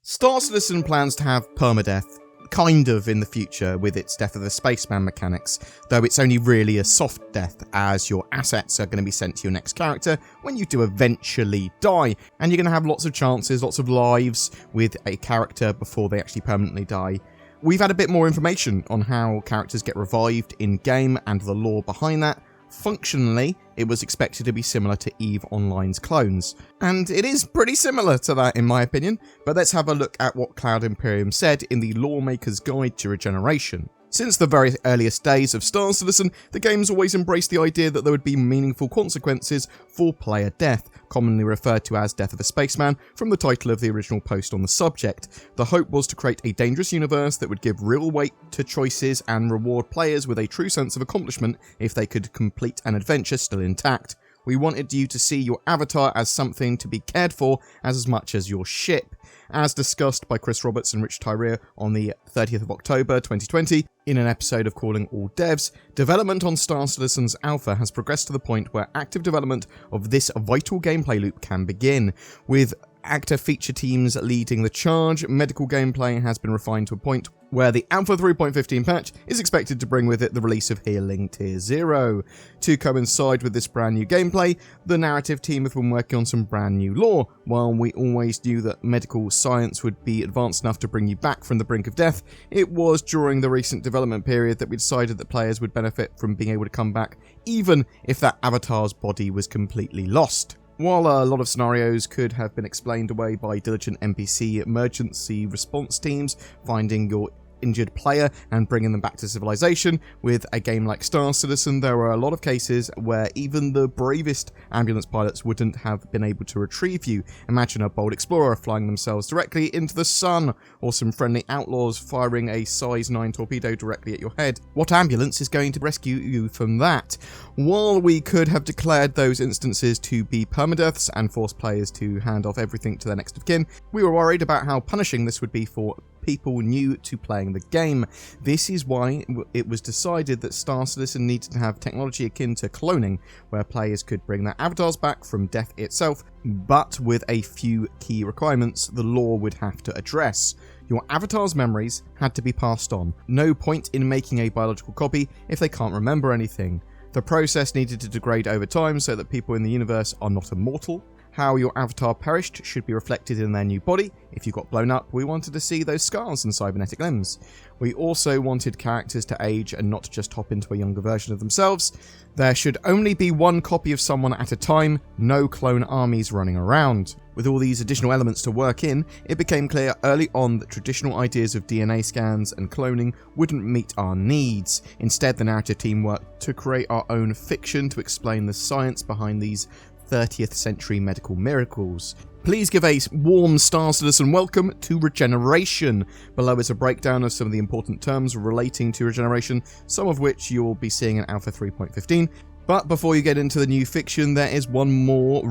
Star Citizen plans to have permadeath, kind of in the future with its Death of the Spaceman mechanics, though it's only really a soft death as your assets are going to be sent to your next character when you do eventually die, and you're going to have lots of chances, lots of lives with a character before they actually permanently die. We've had a bit more information on how characters get revived in-game and the lore behind that. Functionally, it was expected to be similar to EVE Online's clones, and it is pretty similar to that in my opinion, but let's have a look at what Cloud Imperium said in the Lawmaker's Guide to Regeneration. Since the very earliest days of Star Citizen, the game's always embraced the idea that there would be meaningful consequences for player death, commonly referred to as Death of a Spaceman from the title of the original post on the subject. The hope was to create a dangerous universe that would give real weight to choices and reward players with a true sense of accomplishment if they could complete an adventure still intact. We wanted you to see your avatar as something to be cared for as much as your ship. As discussed by Chris Roberts and Rich Tyria on the 30th of October 2020, in an episode of Calling All Devs, development on Star Citizen's Alpha has progressed to the point where active development of this vital gameplay loop can begin. With actor feature teams leading the charge, medical gameplay has been refined to a point where the Alpha 3.15 patch is expected to bring with it the release of Healing Tier 0. To coincide with this brand new gameplay, the narrative team have been working on some brand new lore. While we always knew that medical science would be advanced enough to bring you back from the brink of death, it was during the recent development period that we decided that players would benefit from being able to come back, even if that avatar's body was completely lost. While a lot of scenarios could have been explained away by diligent NPC emergency response teams finding your injured player and bringing them back to civilization, with a game like Star Citizen there are a lot of cases where even the bravest ambulance pilots wouldn't have been able to retrieve you. Imagine a bold explorer flying themselves directly into the sun, or some friendly outlaws firing a size 9 torpedo directly at your head. What ambulance is going to rescue you from that? While we could have declared those instances to be permadeaths and forced players to hand off everything to their next of kin, we were worried about how punishing this would be for people new to playing the game. This is why it was decided that Star Citizen needed to have technology akin to cloning, where players could bring their avatars back from death itself, but with a few key requirements the lore would have to address. Your avatar's memories had to be passed on. No point in making a biological copy if they can't remember anything. The process needed to degrade over time so that people in the universe are not immortal. How your avatar perished should be reflected in their new body. If you got blown up, we wanted to see those scars and cybernetic limbs. We also wanted characters to age and not just hop into a younger version of themselves. There should only be one copy of someone at a time, no clone armies running around. With all these additional elements to work in, it became clear early on that traditional ideas of DNA scans and cloning wouldn't meet our needs. Instead, the narrative team worked to create our own fiction to explain the science behind these 30th century medical miracles. Please give a warm Star Citizen welcome to Regeneration. Below is a breakdown of some of the important terms relating to regeneration, some of which you'll be seeing in Alpha 3.15. But before you get into the new fiction, there is one more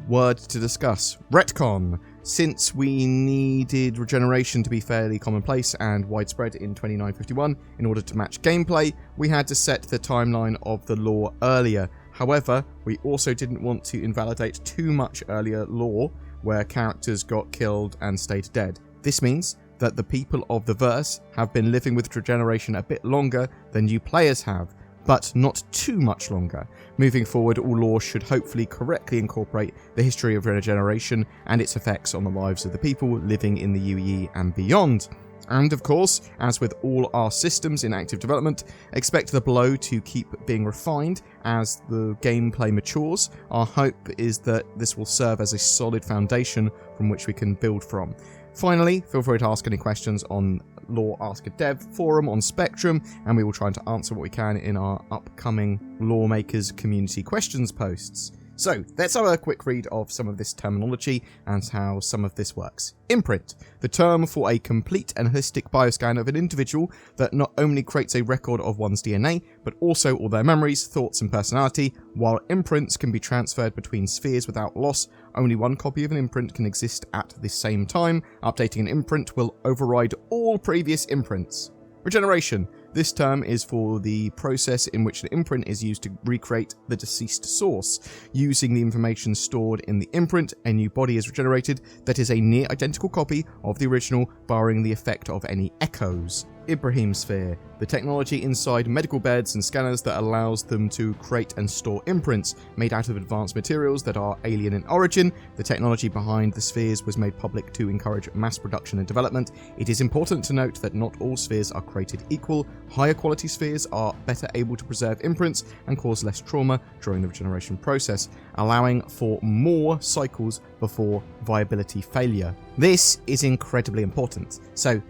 word to discuss. Retcon. Since we needed regeneration to be fairly commonplace and widespread in 2951 in order to match gameplay, we had to set the timeline of the lore earlier. However, we also didn't want to invalidate too much earlier lore where characters got killed and stayed dead. This means that the people of the verse have been living with regeneration a bit longer than you players have, but not too much longer. Moving forward, all lore should hopefully correctly incorporate the history of regeneration and its effects on the lives of the people living in the UE and beyond. And of course, as with all our systems in active development, expect the below to keep being refined as the gameplay matures. Our hope is that this will serve as a solid foundation from which we can build from. Finally, feel free to ask any questions on Lore Ask a Dev forum on Spectrum, and we will try to answer what we can in our upcoming Lawmakers community questions posts. So, let's have a quick read of some of this terminology and how some of this works. Imprint, the term for a complete and holistic bioscan of an individual that not only creates a record of one's DNA, but also all their memories, thoughts and personality. While imprints can be transferred between spheres without loss, only one copy of an imprint can exist at the same time. Updating an imprint will override all previous imprints. Regeneration, This term is for the process in which the imprint is used to recreate the deceased source. Using the information stored in the imprint, a new body is regenerated that is a near identical copy of the original, barring the effect of any echoes. Ibrahim Sphere, the technology inside medical beds and scanners that allows them to create and store imprints made out of advanced materials that are alien in origin. The technology behind the spheres was made public to encourage mass production and development. It is important to note that not all spheres are created equal. Higher quality spheres are better able to preserve imprints and cause less trauma during the regeneration process, allowing for more cycles before viability failure. This is incredibly important. So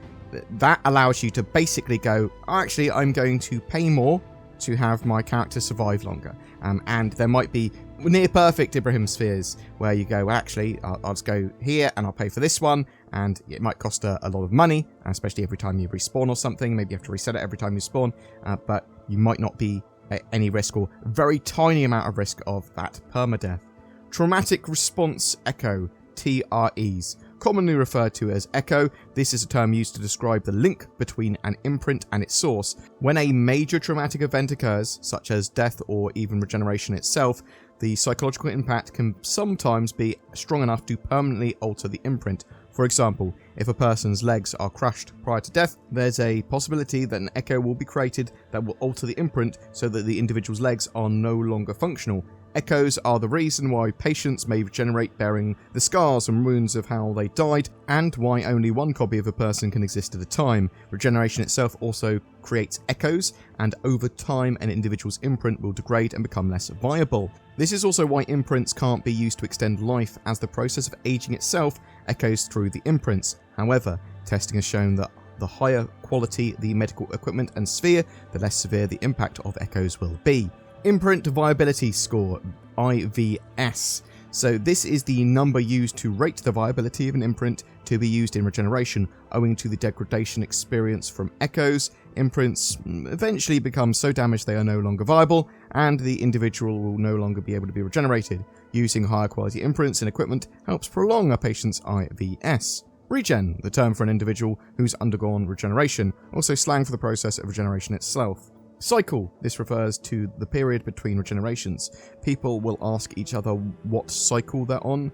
that allows you to basically go, actually, I'm going to pay more to have my character survive longer. And there might be near perfect Ibrahim spheres where you go, well, actually, I'll just go here and I'll pay for this one. And it might cost a lot of money, especially every time you respawn or something. Maybe you have to reset it every time you spawn. But you might not be at any risk or very tiny amount of risk of that permadeath. Traumatic Response Echo, TREs. Commonly referred to as echo, this is a term used to describe the link between an imprint and its source. When a major traumatic event occurs, such as death or even regeneration itself, the psychological impact can sometimes be strong enough to permanently alter the imprint. For example, if a person's legs are crushed prior to death, there's a possibility that an echo will be created that will alter the imprint so that the individual's legs are no longer functional. Echoes are the reason why patients may regenerate bearing the scars and wounds of how they died, and why only one copy of a person can exist at a time. Regeneration itself also creates echoes, and over time an individual's imprint will degrade and become less viable. This is also why imprints can't be used to extend life, as the process of aging itself echoes through the imprints. However, testing has shown that the higher quality the medical equipment and sphere, the less severe the impact of echoes will be. Imprint Viability Score, IVS. So this is the number used to rate the viability of an imprint to be used in regeneration. Owing to the degradation experienced from echoes, imprints eventually become so damaged they are no longer viable, and the individual will no longer be able to be regenerated. Using higher quality imprints and equipment helps prolong a patient's IVS. Regen, the term for an individual who's undergone regeneration, also slang for the process of regeneration itself. Cycle. This refers to the period between regenerations. People will ask each other what cycle they're on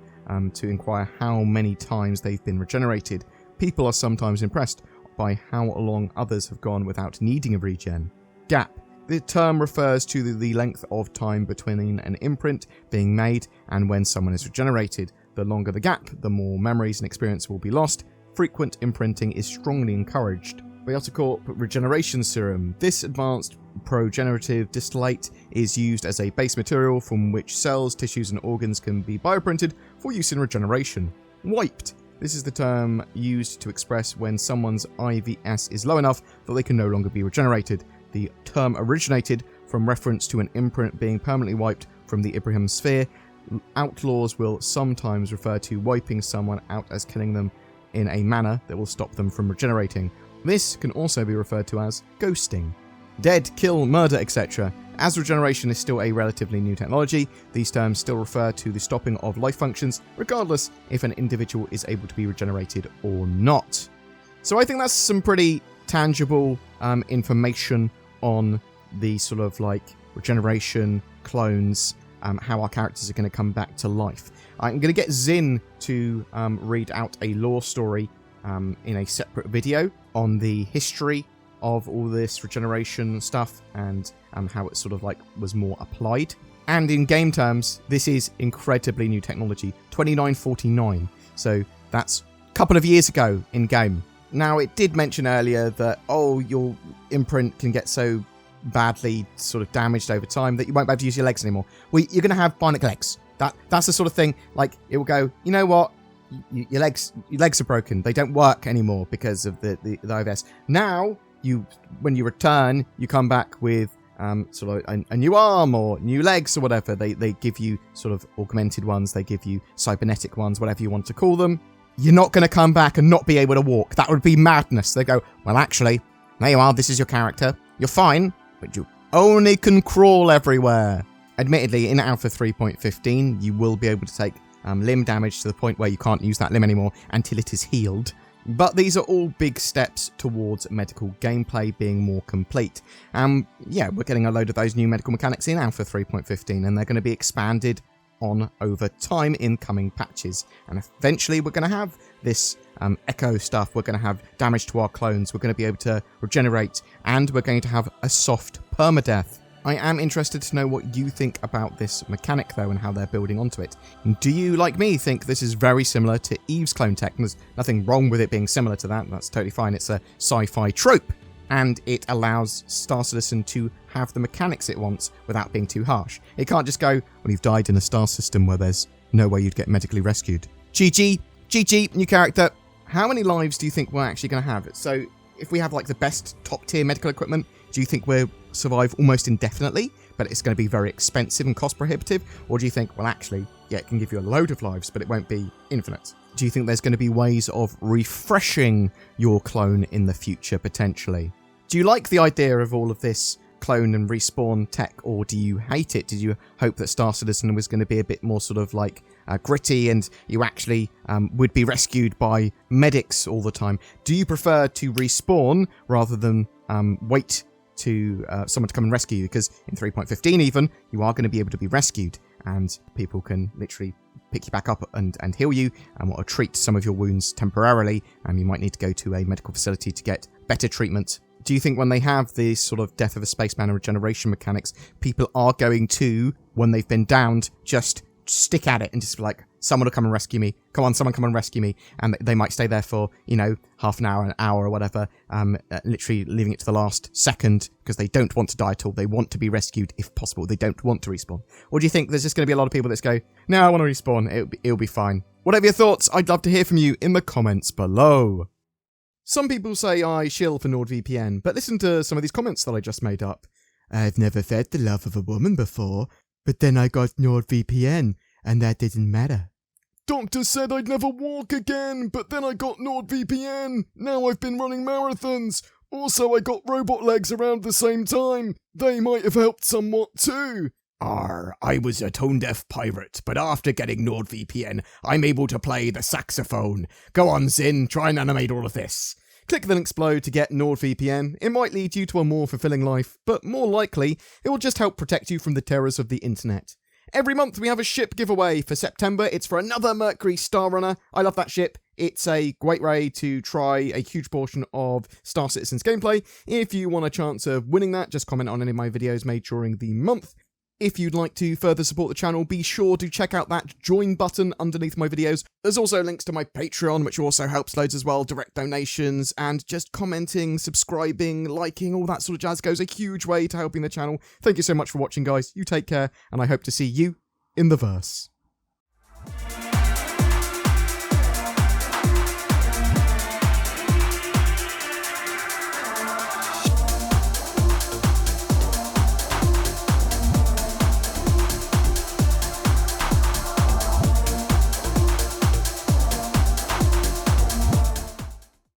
to inquire how many times they've been regenerated. People are sometimes impressed by how long others have gone without needing a regen. Gap. The term refers to the length of time between an imprint being made and when someone is regenerated. The longer the gap, the more memories and experience will be lost. Frequent imprinting is strongly encouraged. Bioticorp Regeneration Serum. This advanced progenerative distillate is used as a base material from which cells, tissues and organs can be bioprinted for use in regeneration. Wiped. This is the term used to express when someone's IVS is low enough that they can no longer be regenerated. The term originated from reference to an imprint being permanently wiped from the Ibrahim sphere. Outlaws will sometimes refer to wiping someone out as killing them in a manner that will stop them from regenerating. This can also be referred to as ghosting. Dead, kill, murder, etc. As regeneration is still a relatively new technology, these terms still refer to the stopping of life functions, regardless if an individual is able to be regenerated or not. So I think that's some pretty tangible information on the sort of like regeneration, clones, how our characters are going to come back to life. I'm going to get Zin to read out a lore story in a separate video on the history of all this regeneration stuff and how it sort of like was more applied. And in game terms, this is incredibly new technology, 2949. So that's a couple of years ago in game. Now, it did mention earlier that, your imprint can get so badly sort of damaged over time that you won't be able to use your legs anymore. Well, you're going to have bionic legs. That's the sort of thing, like, it will go, you know what? Your legs are broken. They don't work anymore because of the IVS. Now, when you return, you come back with sort of a new arm or new legs or whatever. They give you sort of augmented ones. They give you cybernetic ones, whatever you want to call them. You're not going to come back and not be able to walk. That would be madness. They go, well, actually, there you are. This is your character. You're fine, but you only can crawl everywhere. Admittedly, in Alpha 3.15, you will be able to take limb damage to the point where you can't use that limb anymore until it is healed. But these are all big steps towards medical gameplay being more complete. Yeah, we're getting a load of those new medical mechanics in Alpha 3.15, and they're going to be expanded on over time in coming patches. And eventually we're going to have this echo stuff, we're going to have damage to our clones, we're going to be able to regenerate, and we're going to have a soft permadeath. I am interested to know what you think about this mechanic, though, and how they're building onto it. Do you, like me, think this is very similar to Eve's clone tech? And there's nothing wrong with it being similar to that. That's totally fine. It's a sci-fi trope, and it allows Star Citizen to have the mechanics it wants without being too harsh. It can't just go, well, you've died in a star system where there's no way you'd get medically rescued. GG, new character. How many lives do you think we're actually going to have? So, if we have, like, the best top-tier medical equipment, do you think we'll survive almost indefinitely, but it's going to be very expensive and cost prohibitive? Or do you think, well, actually, yeah, it can give you a load of lives, but it won't be infinite? Do you think there's going to be ways of refreshing your clone in the future, potentially? Do you like the idea of all of this clone and respawn tech, or do you hate it? Did you hope that Star Citizen was going to be a bit more sort of like gritty, and you actually would be rescued by medics all the time? Do you prefer to respawn rather than wait to someone to come and rescue you? Because in 3.15 even, you are going to be able to be rescued, and people can literally pick you back up and heal you, or treat some of your wounds temporarily, and you might need to go to a medical facility to get better treatment. Do you think when they have these sort of death of a spaceman and regeneration mechanics, people are going to, when they've been downed, just stick at it and just be like, someone will come and rescue me. Come on, someone come and rescue me. And they might stay there for, half an hour, an hour or whatever, literally leaving it to the last second because they don't want to die at all. They want to be rescued if possible. They don't want to respawn. Or do you think there's just going to be a lot of people that go, no, I want to respawn. It'll be fine. Whatever your thoughts, I'd love to hear from you in the comments below. Some people say I shill for NordVPN, but listen to some of these comments that I just made up. I've never fed the love of a woman before, but then I got NordVPN, and that didn't matter. Doctor said I'd never walk again, but then I got NordVPN. Now I've been running marathons. Also, I got robot legs around the same time. They might have helped somewhat too. I was a tone-deaf pirate, but after getting NordVPN, I'm able to play the saxophone. Go on, Zin, try and animate all of this. Click the links below to get NordVPN. It might lead you to a more fulfilling life, but more likely, it will just help protect you from the terrors of the internet. Every month we have a ship giveaway. For September, it's for another Mercury Star Runner. I love that ship. It's a great way to try a huge portion of Star Citizen's gameplay. If you want a chance of winning that, just comment on any of my videos made during the month. If you'd like to further support the channel, be sure to check out that join button underneath my videos. There's also links to my Patreon, which also helps loads as well, direct donations, and just commenting, subscribing, liking, all that sort of jazz goes a huge way to helping the channel. Thank you so much for watching, guys. You take care, and I hope to see you in the verse.